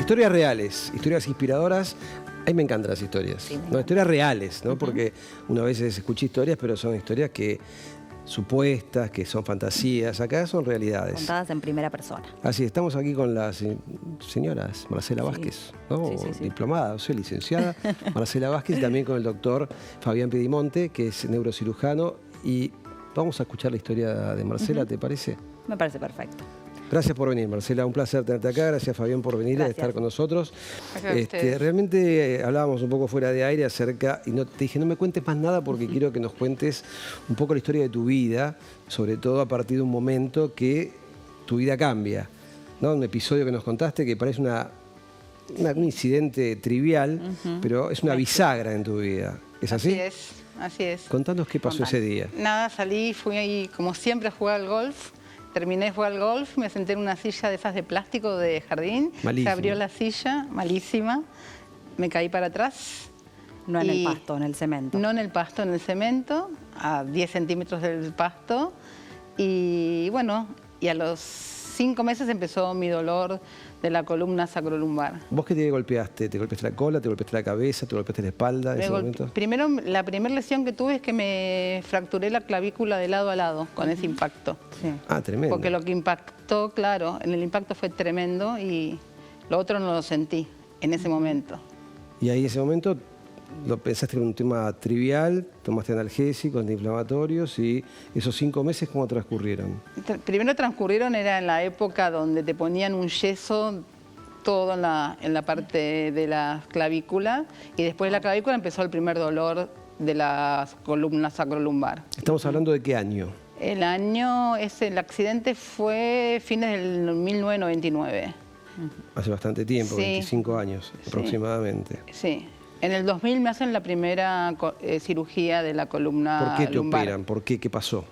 Historias reales, historias inspiradoras. A mí me encantan las historias. Sí, ¿no? Historias reales, ¿no? Porque una vez escucha historias, pero son historias que supuestas, que son fantasías. Acá son realidades. Contadas en primera persona. Así, estamos aquí con las señoras Marcela Vázquez, ¿no? Sí. Diplomada, o sea, licenciada Marcela Vázquez, y también con el doctor Fabián Piedimonte, que es neurocirujano. Y vamos a escuchar la historia de Marcela, ¿te parece? Me parece perfecto. Gracias por venir, Marcela. Un placer tenerte acá. Gracias, Fabián, por venir a estar con nosotros. Realmente hablábamos un poco fuera de aire acerca, y te dije, no me cuentes más nada porque quiero que nos cuentes un poco la historia de tu vida, sobre todo a partir de un momento que tu vida cambia, ¿no? Un episodio que nos contaste que parece un incidente trivial, pero es una bisagra en tu vida. ¿Es así? Así es. Contanos qué pasó ese día. Nada, salí, fui ahí como siempre a jugar al golf. Terminé de jugar al golf, me senté en una silla de esas de plástico de jardín. Malísimo. Se abrió la silla, malísima. Me caí para atrás. No en el pasto, en el cemento. No en el pasto, en el cemento, a 10 centímetros del pasto. Y bueno, y a los 5 meses empezó mi dolor de la columna sacrolumbar. ¿Vos qué te golpeaste? ¿Te golpeaste la cola? ¿Te golpeaste la cabeza? ¿Te golpeaste la espalda en ese momento? Primero, la primera lesión que tuve es que me fracturé la clavícula de lado a lado con ese impacto. Sí. Ah, tremendo. Porque lo que impactó, claro, en el impacto fue tremendo y lo otro no lo sentí en ese momento. Y ahí en ese momento lo pensaste que era un tema trivial, tomaste analgésicos, antiinflamatorios, y esos 5 meses, ¿cómo transcurrieron? Primero transcurrieron, era en la época donde te ponían un yeso todo en la parte de la clavícula, y después de la clavícula empezó el primer dolor de la columna sacrolumbar. ¿Estamos hablando de qué año? El accidente fue fines del 1999. Hace bastante tiempo, Sí. 25 años aproximadamente. Sí. En el 2000 me hacen la primera cirugía de la columna ¿Por qué te lumbar. operan? ¿Por qué? ¿Qué pasó?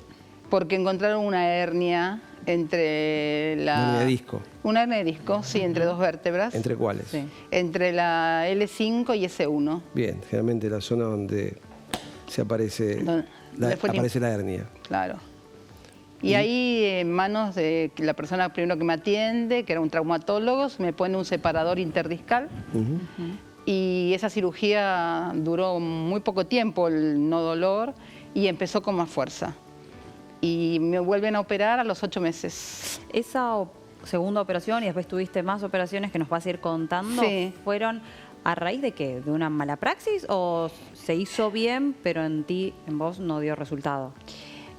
Porque encontraron una hernia entre la... ¿Una hernia de disco? Una hernia de disco, sí, entre dos vértebras. ¿Entre cuáles? Sí. Entre la L5 y S1. Bien, generalmente la zona donde se aparece, aparece la hernia. Claro. Y ahí, en manos de la persona primero que me atiende, que era un traumatólogo, me pone un separador interdiscal. Y esa cirugía duró muy poco tiempo, el no dolor, y empezó con más fuerza. Y me vuelven a operar a los 8 meses. Esa segunda operación y después tuviste más operaciones que nos vas a ir contando, Sí. ¿fueron a raíz de qué? ¿De una mala praxis o se hizo bien pero en vos no dio resultado?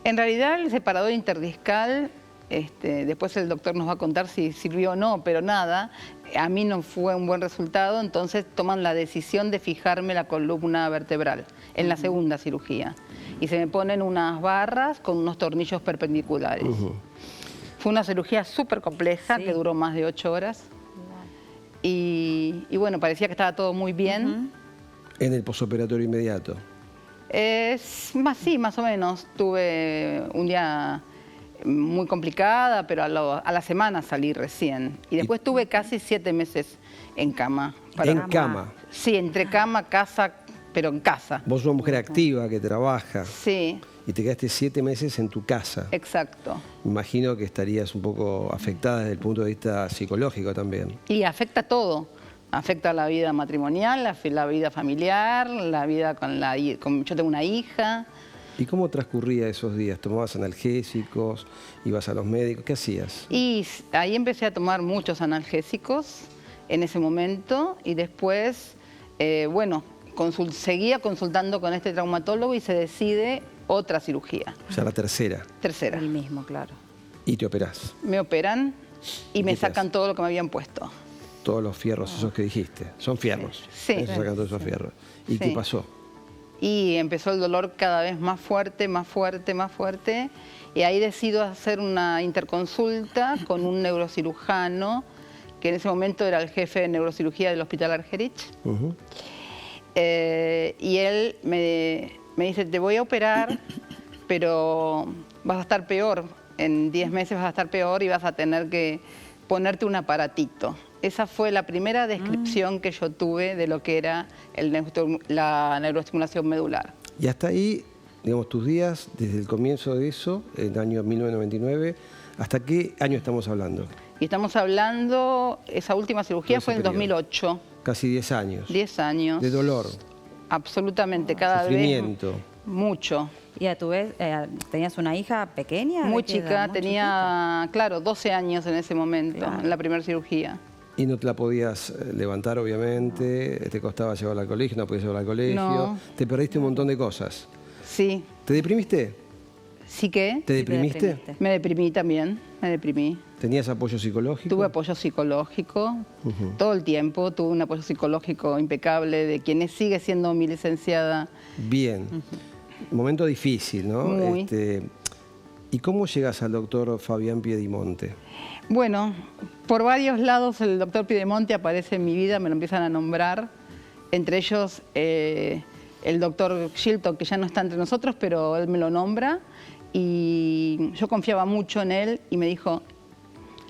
En realidad el separador interdiscal, después el doctor nos va a contar si sirvió o no, pero nada, a mí no fue un buen resultado, entonces toman la decisión de fijarme la columna vertebral en la segunda cirugía. Y se me ponen unas barras con unos tornillos perpendiculares. Fue una cirugía súper compleja que duró más de 8 horas. Y bueno, parecía que estaba todo muy bien. ¿En el posoperatorio inmediato? Sí, más o menos. Tuve un día muy complicada, pero a la semana salí recién. Y después tuve casi 7 meses en cama. ¿En cama? Sí, entre cama, casa, pero en casa. Vos sos una mujer activa que trabaja. Sí. Y te quedaste 7 meses en tu casa. Exacto. Me imagino que estarías un poco afectada desde el punto de vista psicológico también. Y afecta todo. Afecta la vida matrimonial, la vida familiar, la vida yo tengo una hija. ¿Y cómo transcurría esos días? ¿Tomabas analgésicos? ¿Ibas a los médicos? ¿Qué hacías? Y ahí empecé a tomar muchos analgésicos en ese momento y después, seguía consultando con este traumatólogo y se decide otra cirugía. O sea, la tercera. Tercera. El mismo, claro. ¿Y te operás? Me operan y me ¿Qué te sacan hace? todo lo que me habían puesto. Todos los fierros esos que dijiste. Son fierros. Sí. Eso sacan todos esos fierros. ¿Y qué pasó? Y empezó el dolor cada vez más fuerte, más fuerte, más fuerte. Y ahí decido hacer una interconsulta con un neurocirujano, que en ese momento era el jefe de neurocirugía del Hospital Argerich. Y él me dice, te voy a operar, pero vas a estar peor. En 10 meses vas a estar peor y vas a tener que ponerte un aparatito. Esa fue la primera descripción que yo tuve de lo que era la neuroestimulación medular. Y hasta ahí, digamos, tus días, desde el comienzo de eso, en el año 1999, ¿hasta qué año estamos hablando? Y estamos hablando, esa última cirugía fue en 2008. Casi 10 años. 10 años. De dolor. Absolutamente, cada Sufrimiento. vez mucho. Y a tu vez, ¿tenías una hija pequeña? Muy chica, tenía, claro, 12 años en ese momento, Claro. en la primera cirugía. Y no te la podías levantar, obviamente, te costaba llevarla al colegio, no podías llevarla al colegio. No. Te perdiste un montón de cosas. Sí. ¿Te deprimiste? ¿Sí qué? ¿Te deprimiste? Me deprimí también, me deprimí. ¿Tenías apoyo psicológico? Tuve apoyo psicológico todo el tiempo, tuve un apoyo psicológico impecable de quien sigue siendo mi licenciada. Bien. Momento difícil, ¿no? Muy. ¿Y cómo llegas al doctor Fabián Piedimonte? Bueno, por varios lados el doctor Piedimonte aparece en mi vida, me lo empiezan a nombrar. Entre ellos el doctor Shilton, que ya no está entre nosotros, pero él me lo nombra. Y yo confiaba mucho en él y me dijo,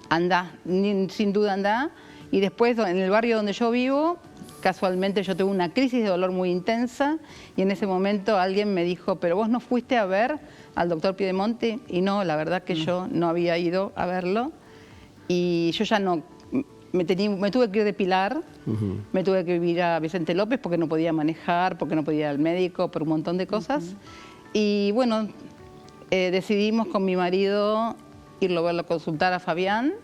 anda, sin duda anda. Y después en el barrio donde yo vivo, casualmente yo tuve una crisis de dolor muy intensa y en ese momento alguien me dijo, pero vos no fuiste a ver al doctor Piedimonte. Y no, la verdad que yo no había ido a verlo. Y yo ya no, me tuve que ir de Pilar, me tuve que ir a Vicente López porque no podía manejar, porque no podía ir al médico, por un montón de cosas. Y bueno, decidimos con mi marido irlo a verlo, a consultar a Fabián,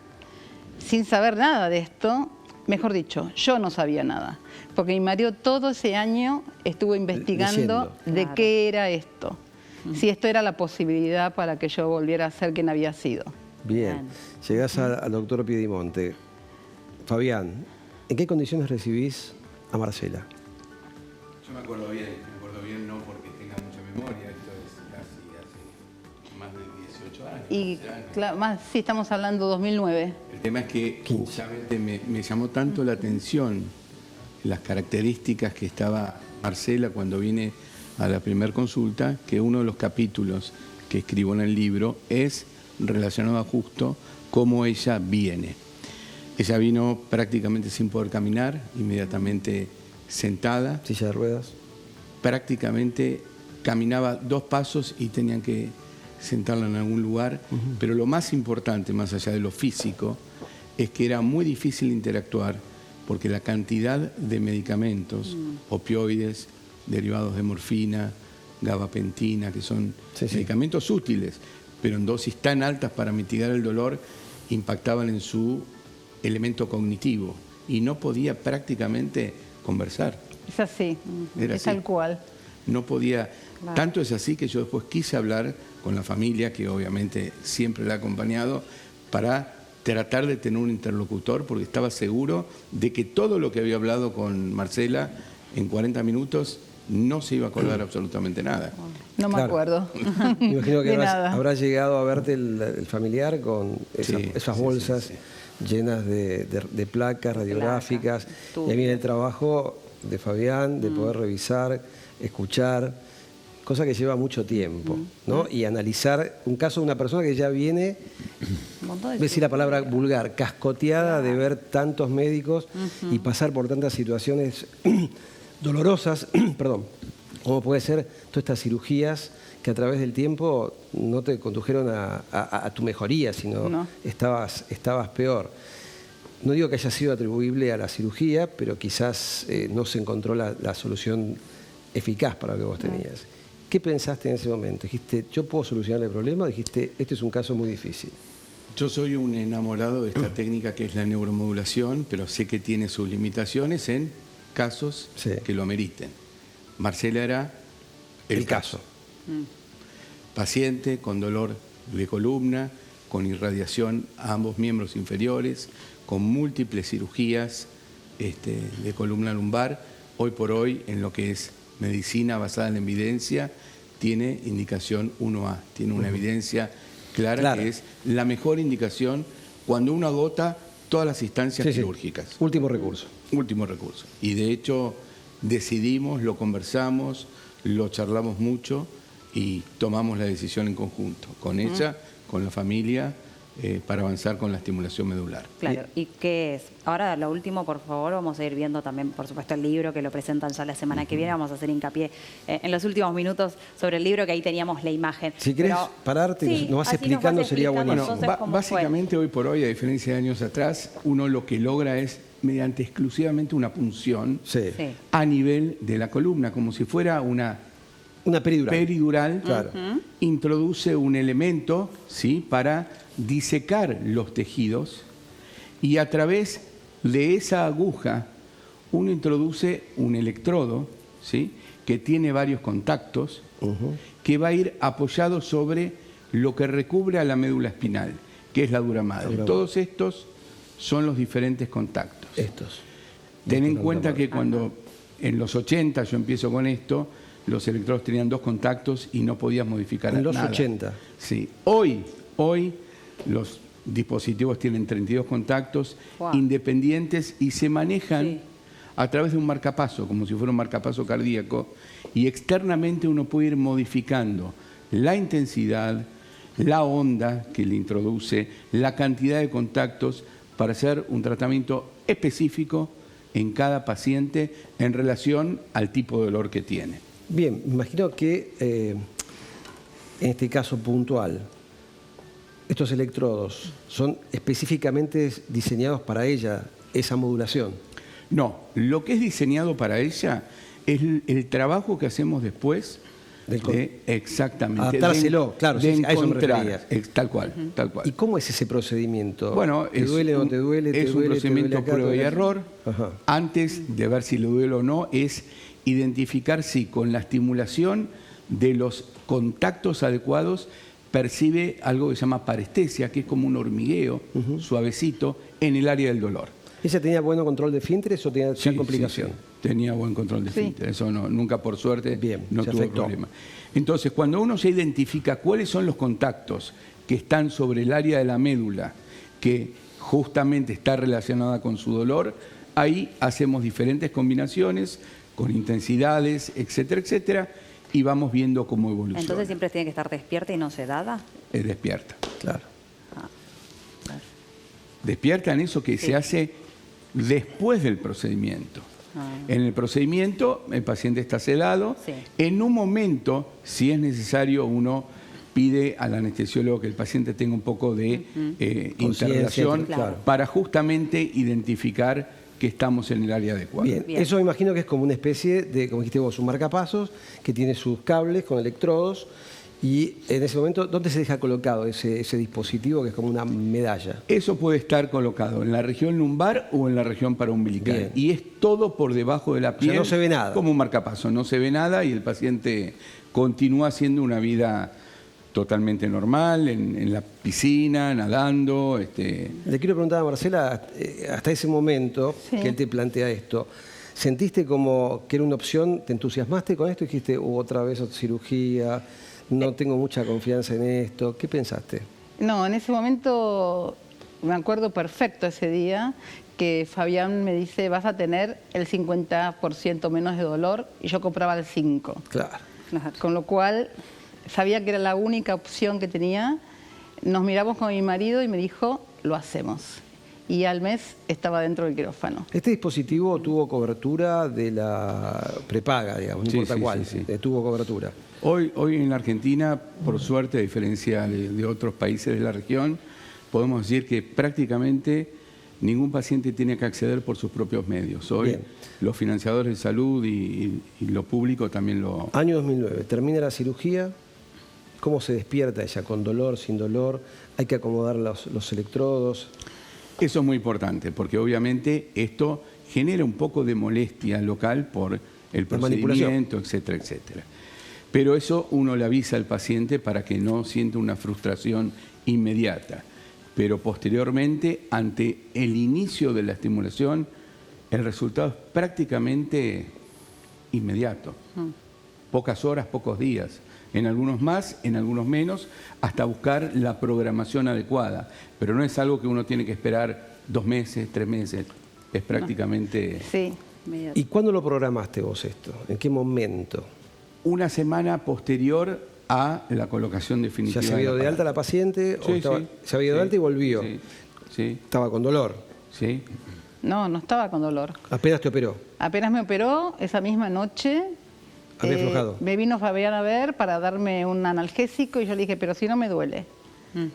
sin saber nada de esto. Mejor dicho, yo no sabía nada, porque mi marido todo ese año estuvo investigando de qué era esto, si esto era la posibilidad para que yo volviera a ser quien había sido. Bien, llegás al doctor Piedimonte. Fabián, ¿en qué condiciones recibís a Marcela? Yo me acuerdo bien no porque tenga mucha memoria, esto es casi hace más de 18 años. Y claro, más, sí, estamos hablando 2009. El tema es que justamente me llamó tanto la atención las características que estaba Marcela cuando vine a la primera consulta, que uno de los capítulos que escribo en el libro es relacionado a justo cómo ella viene. Ella vino prácticamente sin poder caminar, inmediatamente sentada. ¿Silla de ruedas? Prácticamente caminaba 2 pasos y tenían que sentarla en algún lugar. Pero lo más importante, más allá de lo físico, es que era muy difícil interactuar porque la cantidad de medicamentos, opioides, derivados de morfina, gabapentina, que son medicamentos útiles, pero en dosis tan altas para mitigar el dolor, impactaban en su elemento cognitivo y no podía prácticamente conversar. Es así, Era es así. tal cual. No podía, tanto es así que yo después quise hablar con la familia, que obviamente siempre la ha acompañado, para tratar de tener un interlocutor, porque estaba seguro de que todo lo que había hablado con Marcela en 40 minutos no se iba a acordar absolutamente nada. No me acuerdo. Me imagino que de nada. habrá llegado a verte el familiar con esas bolsas llenas de placas radiográficas. Y a mí el trabajo de Fabián, de poder revisar, escuchar, cosa que lleva mucho tiempo, ¿no? Y analizar un caso de una persona que ya viene, voy a decir la palabra vulgar, cascoteada de ver tantos médicos y pasar por tantas situaciones dolorosas, perdón, como puede ser todas estas cirugías que a través del tiempo no te condujeron a tu mejoría, sino estabas peor. No digo que haya sido atribuible a la cirugía, pero quizás no se encontró la solución eficaz para lo que vos tenías. ¿Qué pensaste en ese momento? ¿Dijiste, yo puedo solucionar el problema? ¿Dijiste, este es un caso muy difícil? Yo soy un enamorado de esta técnica que es la neuromodulación, pero sé que tiene sus limitaciones en casos que lo ameriten. Marcela era el caso. Paciente con dolor de columna, con irradiación a ambos miembros inferiores, con múltiples cirugías de columna lumbar. Hoy por hoy, en lo que es medicina basada en la evidencia, tiene indicación 1A, tiene una evidencia clara que es la mejor indicación cuando uno agota todas las instancias quirúrgicas. Último recurso. Último recurso. Y de hecho decidimos, lo conversamos, lo charlamos mucho y tomamos la decisión en conjunto, con ella, con la familia, para avanzar con la estimulación medular. Claro, ¿y qué es? Ahora, lo último, por favor, vamos a ir viendo también, por supuesto, el libro que lo presentan ya la semana que viene. Vamos a hacer hincapié en los últimos minutos sobre el libro, que ahí teníamos la imagen. Si querés pararte, sí, nos vas explicando, sería buenísimo. Bueno, básicamente hoy por hoy, a diferencia de años atrás, uno lo que logra es, mediante exclusivamente una punción a nivel de la columna, como si fuera una peridural, claro. Introduce un elemento, ¿sí?, para disecar los tejidos, y a través de esa aguja uno introduce un electrodo, ¿sí?, que tiene varios contactos, que va a ir apoyado sobre lo que recubre a la médula espinal, que es la dura madre. Todos estos son los diferentes contactos. Ten en cuenta que cuando en los 80 yo empiezo con esto, los electrodos tenían 2 contactos y no podías modificar nada. En los 80. Sí. Hoy los dispositivos tienen 32 contactos independientes y se manejan a través de un marcapaso, como si fuera un marcapaso cardíaco, y externamente uno puede ir modificando la intensidad, la onda que le introduce, la cantidad de contactos para hacer un tratamiento específico en cada paciente en relación al tipo de dolor que tiene. Bien, me imagino que en este caso puntual, estos electrodos son específicamente diseñados para ella, esa modulación. No, lo que es diseñado para ella es el trabajo que hacemos después exactamente. Adaptárselo, claro, de a eso me refería. Tal cual, tal cual. ¿Y cómo es ese procedimiento? Bueno, ¿Te duele o no te duele? Es un procedimiento prueba y error. Antes de ver si le duele o no, es identificar si con la estimulación de los contactos adecuados percibe algo que se llama parestesia, que es como un hormigueo suavecito en el área del dolor. ¿Ella tenía buen control de esfínteres o tenía complicación? Sí. Tenía buen control de esfínteres, eso no, nunca por suerte no tuvo problema. Entonces, cuando uno se identifica cuáles son los contactos que están sobre el área de la médula, que justamente está relacionada con su dolor, ahí hacemos diferentes combinaciones, con intensidades, etcétera, etcétera, y vamos viendo cómo evoluciona. Entonces siempre tiene que estar despierta y no sedada. Es despierta. Claro. Despierta en eso que se hace después del procedimiento. En el procedimiento el paciente está sedado. En un momento, si es necesario, uno pide al anestesiólogo que el paciente tenga un poco de interrelación para justamente identificar que estamos en el área adecuada. Bien, eso me imagino que es como una especie de, como dijiste vos, un marcapasos que tiene sus cables con electrodos, y en ese momento, ¿dónde se deja colocado ese dispositivo que es como una medalla? Eso puede estar colocado en la región lumbar o en la región paraumbilical. Y es todo por debajo de la piel. O sea, no se ve nada. Como un marcapaso, no se ve nada y el paciente continúa haciendo una vida totalmente normal, en la piscina, nadando. Le quiero preguntar a Marcela, hasta ese momento que él te plantea esto, ¿sentiste como que era una opción? ¿Te entusiasmaste con esto? ¿Dijiste otra vez cirugía? No tengo mucha confianza en esto. ¿Qué pensaste? No, en ese momento me acuerdo perfecto ese día que Fabián me dice, vas a tener el 50% menos de dolor, y yo compraba el 5%. Claro. Con lo cual sabía que era la única opción que tenía. Nos miramos con mi marido y me dijo, lo hacemos. Y al mes estaba dentro del quirófano. ¿Este dispositivo tuvo cobertura de la prepaga, digamos, no importa cuál? Tuvo cobertura. Hoy en la Argentina, por suerte, a diferencia de otros países de la región, podemos decir que prácticamente ningún paciente tiene que acceder por sus propios medios. Hoy los financiadores de salud y lo público también lo... Año 2009, termina la cirugía. ¿Cómo se despierta ella? ¿Con dolor, sin dolor? ¿Hay que acomodar los electrodos? Eso es muy importante, porque obviamente esto genera un poco de molestia local por el procedimiento, etcétera, etcétera. Pero eso uno le avisa al paciente para que no sienta una frustración inmediata. Pero posteriormente, ante el inicio de la estimulación, el resultado es prácticamente inmediato. Pocas horas, pocos días. En algunos más, en algunos menos, hasta buscar la programación adecuada. Pero no es algo que uno tiene que esperar 2 meses, 3 meses. Es prácticamente... Sí. ¿Y cuándo lo programaste vos esto? ¿En qué momento? Una semana posterior a la colocación definitiva. ¿Ya se había ido de alta la paciente? Sí, ¿O estaba, sí, se había ido de alta y volvió? Sí, sí. ¿Estaba con dolor? Sí. No, no estaba con dolor. ¿Apenas te operó? Apenas me operó, esa misma noche ¿Había aflojado? me vino Fabián a ver para darme un analgésico y yo le dije, pero si no me duele.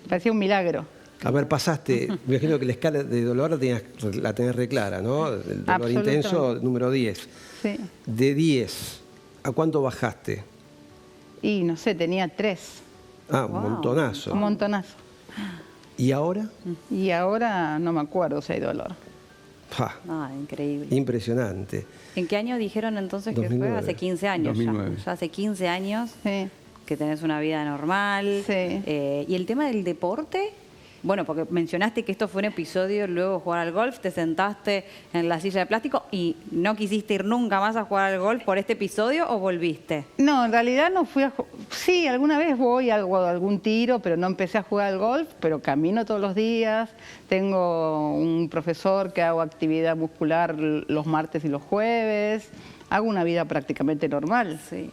Parecía un milagro. A ver, pasaste, me imagino que la escala de dolor la tenés re clara, ¿no? El dolor intenso, número 10. Sí. De 10, ¿a cuánto bajaste? Y no sé, tenía 3. Ah, un montonazo. Un montonazo. ¿Y ahora? Y ahora no me acuerdo si hay dolor. ¡Ja! Ah, increíble. Impresionante. ¿En qué año dijeron entonces 2009. que fue? Hace 15 años 2009. ya. Ya hace 15 años Sí. que tenés una vida normal. Sí. ¿Y el tema del deporte? Bueno, porque mencionaste que esto fue un episodio, luego de jugar al golf, te sentaste en la silla de plástico y no quisiste ir nunca más a jugar al golf por este episodio, ¿o volviste? No, en realidad no fui a... Sí, alguna vez voy a algún tiro, pero no empecé a jugar al golf, pero camino todos los días. Tengo un profesor que hago actividad muscular los martes y los jueves. Hago una vida prácticamente normal. Sí.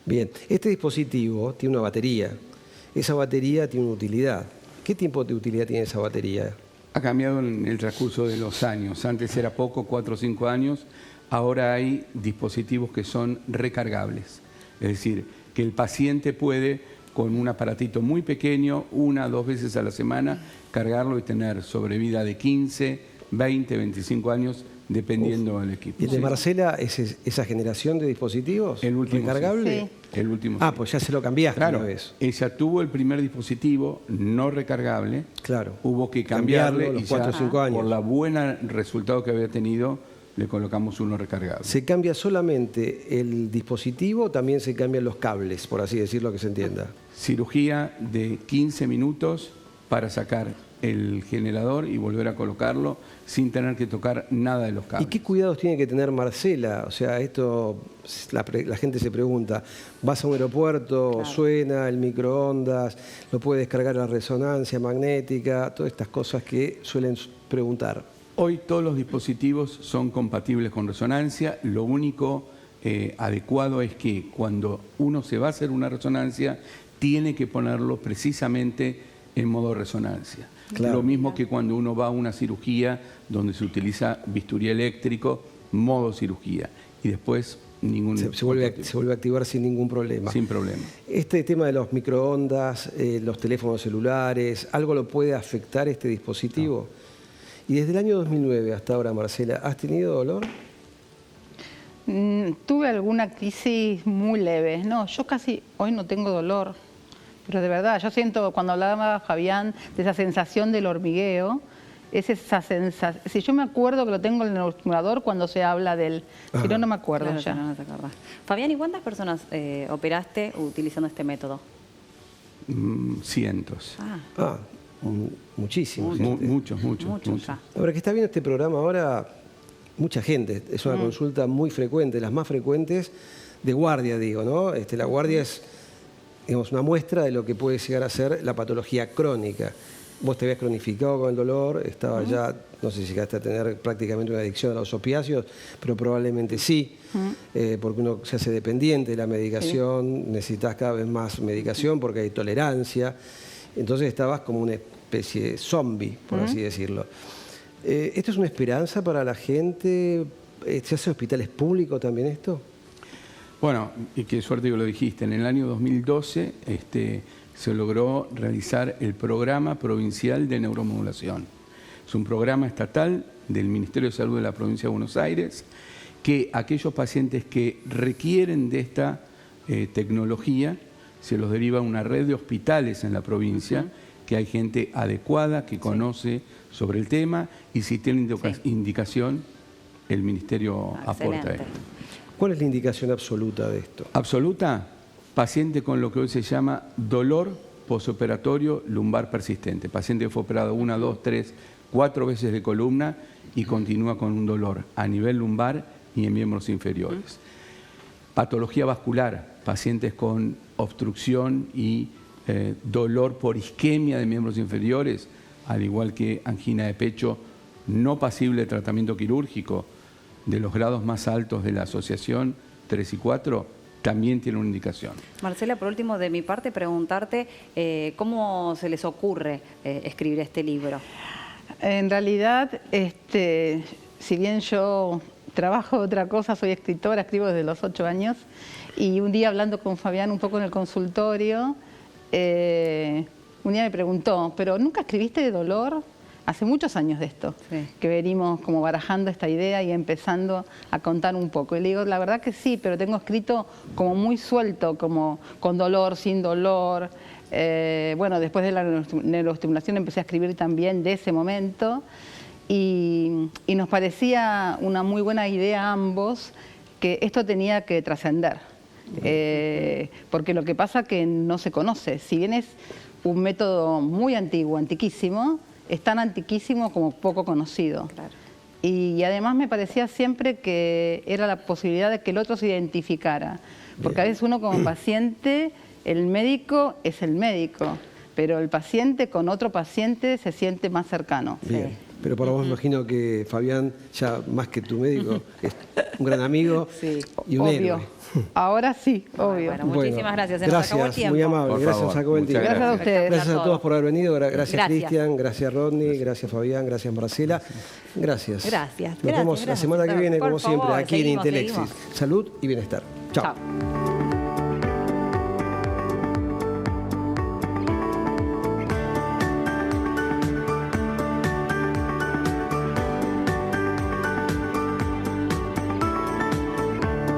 Bien, este dispositivo tiene una batería. Esa batería tiene una utilidad. ¿Qué tiempo de utilidad tiene esa batería? Ha cambiado en el transcurso de los años. Antes era poco, 4 o 5 años. Ahora hay dispositivos que son recargables. Es decir, que el paciente puede, con un aparatito muy pequeño, 1 o 2 veces a la semana, cargarlo y tener sobrevida de 15, 20, 25 años, dependiendo del equipo. ¿Y el de Marcela es esa generación de dispositivos? El último, ¿recargable? Sí. El último. Ah, pues ya se lo cambiaste Claro, una vez. ella tuvo el primer dispositivo no recargable. Claro. Hubo que Cambiarlo cambiarle a los y 4 o 5 años. por la buena resultado que había tenido, le colocamos uno recargable. ¿Se cambia solamente el dispositivo o también se cambian los cables, por así decirlo, que se entienda? Cirugía de 15 minutos para sacar el generador y volver a colocarlo sin tener que tocar nada de los ¿Y cables. qué cuidados tiene que tener Marcela? O sea, esto, la gente se pregunta, vas a un aeropuerto, Claro. suena el microondas, lo puede descargar la resonancia magnética, todas estas cosas que suelen preguntar. Hoy todos los dispositivos son compatibles con resonancia. Lo único adecuado es que cuando uno se va a hacer una resonancia, tiene que ponerlo precisamente en modo resonancia. Claro. Lo mismo que cuando uno va a una cirugía donde se utiliza bisturí eléctrico, modo cirugía. Y después ningún... Se vuelve a activar sin ningún problema. Sin problema. Este tema de los microondas, los teléfonos celulares, ¿algo lo puede afectar este dispositivo? No. Y desde el año 2009 hasta ahora, Marcela, ¿has tenido dolor? Tuve alguna crisis muy leve. No, yo casi hoy no tengo dolor. Pero de verdad, yo siento, cuando hablaba Fabián de esa sensación del hormigueo, es esa sensación. Si yo me acuerdo que lo tengo en el neuroestimulador cuando se habla del. Si no, no me acuerdo Claro, ya. no te acordás. Fabián, ¿y cuántas personas operaste utilizando este método? Cientos. Muchísimos. Muchos. Ya. Ahora que está viendo este programa ahora, mucha gente. Es una consulta muy frecuente, las más frecuentes de guardia, digo, ¿no? La guardia es, digamos, una muestra de lo que puede llegar a ser la patología crónica. Vos te habías cronificado con el dolor, estaba ya, no sé si llegaste a tener prácticamente una adicción a los opiáceos, pero probablemente sí, porque uno se hace dependiente de la medicación, necesitas cada vez más medicación porque hay tolerancia. Entonces estabas como una especie de zombie, por así decirlo. ¿Esto es una esperanza para la gente? ¿Se hace en hospitales públicos también esto? Bueno, y qué suerte que lo dijiste. En el año 2012 se logró realizar el Programa Provincial de Neuromodulación. Es un programa estatal del Ministerio de Salud de la Provincia de Buenos Aires que aquellos pacientes que requieren de esta tecnología se los deriva a una red de hospitales en la provincia, que hay gente adecuada que conoce sobre el tema y si tiene indicación, el Ministerio aporta esto. ¿Cuál es la indicación absoluta de esto? Absoluta, paciente con lo que hoy se llama dolor posoperatorio lumbar persistente. Paciente que fue operado 1, 2, 3, 4 veces de columna y continúa con un dolor a nivel lumbar y en miembros inferiores. Patología vascular, pacientes con obstrucción y dolor por isquemia de miembros inferiores, al igual que angina de pecho no pasible de tratamiento quirúrgico, de los grados más altos de la asociación 3 y 4, también tiene una indicación. Marcela, por último, de mi parte, preguntarte cómo se les ocurre escribir este libro. En realidad, si bien yo trabajo otra cosa, soy escritora, escribo desde los 8 años, y un día hablando con Fabián un poco en el consultorio, un día me preguntó, ¿pero nunca escribiste de dolor? Hace muchos años de esto, sí, que venimos como barajando esta idea y empezando a contar un poco. Y le digo, la verdad que sí, pero tengo escrito como muy suelto, como con dolor, sin dolor. Bueno, después de la neuroestimulación empecé a escribir también de ese momento y nos parecía una muy buena idea a ambos que esto tenía que trascender. Porque lo que pasa es que no se conoce. Si bien es un método muy antiguo, antiquísimo, es tan antiquísimo como poco conocido. Claro. Y además me parecía siempre que era la posibilidad de que el otro se identificara. Porque a veces uno como paciente, el médico es el médico, pero el paciente con otro paciente se siente más cercano. Bien. Sí. Pero para vos me imagino que Fabián, ya más que tu médico, es un gran amigo, sí, y un héroe. Ahora sí, obvio. Bueno, muchísimas gracias. Se nos acabó el tiempo. Muy amable. Gracias, se acabó el tiempo. Gracias a ustedes. Gracias a todos por haber venido. Gracias, Cristian. Gracias, Rodney. Gracias, Fabián. Gracias, Marcela. Gracias. Gracias. Nos vemos la semana que viene, como siempre, aquí en Intelexis. Salud y bienestar. Chao.